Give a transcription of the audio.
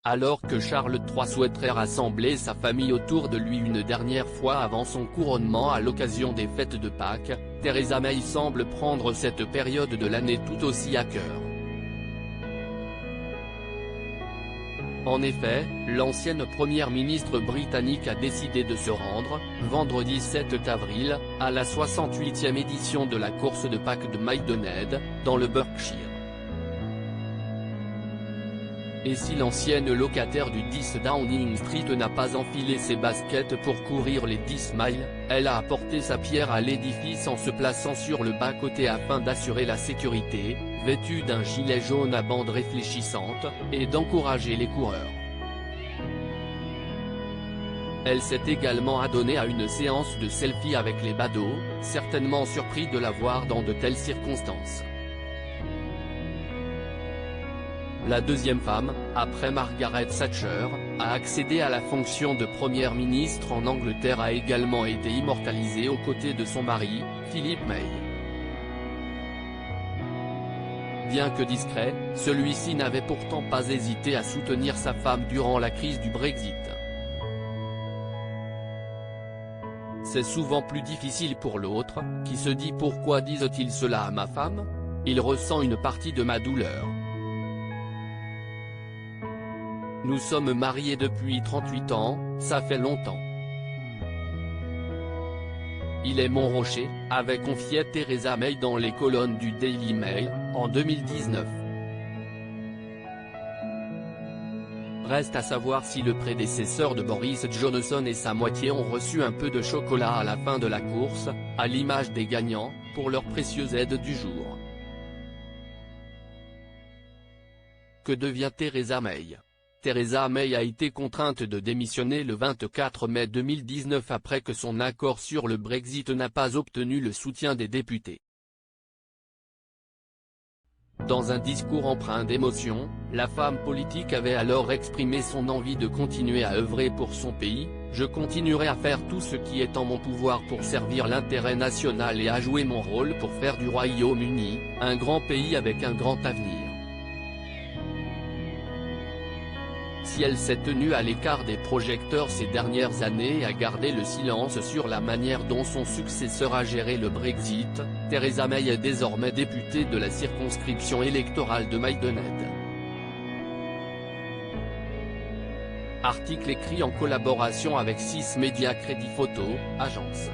Alors que Charles III souhaiterait rassembler sa famille autour de lui une dernière fois avant son couronnement à l'occasion des fêtes de Pâques, Theresa May semble prendre cette période de l'année tout aussi à cœur. En effet, l'ancienne première ministre britannique a décidé de se rendre, vendredi 7 avril, à la 68e édition de la course de Pâques de Maidenhead, dans le Berkshire. Et si l'ancienne locataire du 10 Downing Street n'a pas enfilé ses baskets pour courir les 10 miles, elle a apporté sa pierre à l'édifice en se plaçant sur le bas-côté afin d'assurer la sécurité, vêtue d'un gilet jaune à bandes réfléchissantes, et d'encourager les coureurs. Elle s'est également adonnée à une séance de selfie avec les badauds, certainement surpris de la voir dans de telles circonstances. La deuxième femme, après Margaret Thatcher, a accédé à la fonction de première ministre en Angleterre a également été immortalisée aux côtés de son mari, Philip May. Bien que discret, celui-ci n'avait pourtant pas hésité à soutenir sa femme durant la crise du Brexit. C'est souvent plus difficile pour l'autre, qui se dit pourquoi disent-ils cela à ma femme ? Il ressent une partie de ma douleur. Nous sommes mariés depuis 38 ans, ça fait longtemps. Il est mon rocher, avait confié Theresa May dans les colonnes du Daily Mail, en 2019. Reste à savoir si le prédécesseur de Boris Johnson et sa moitié ont reçu un peu de chocolat à la fin de la course, à l'image des gagnants, pour leur précieuse aide du jour. Que devient Theresa May ? Theresa May a été contrainte de démissionner le 24 mai 2019 après que son accord sur le Brexit n'a pas obtenu le soutien des députés. Dans un discours empreint d'émotion, la femme politique avait alors exprimé son envie de continuer à œuvrer pour son pays. « Je continuerai à faire tout ce qui est en mon pouvoir pour servir l'intérêt national et à jouer mon rôle pour faire du Royaume-Uni un grand pays avec un grand avenir. » Si elle s'est tenue à l'écart des projecteurs ces dernières années et a gardé le silence sur la manière dont son successeur a géré le Brexit, Theresa May est désormais députée de la circonscription électorale de Maidenhead. Article écrit en collaboration avec 6 Médias Crédit Photo, agence.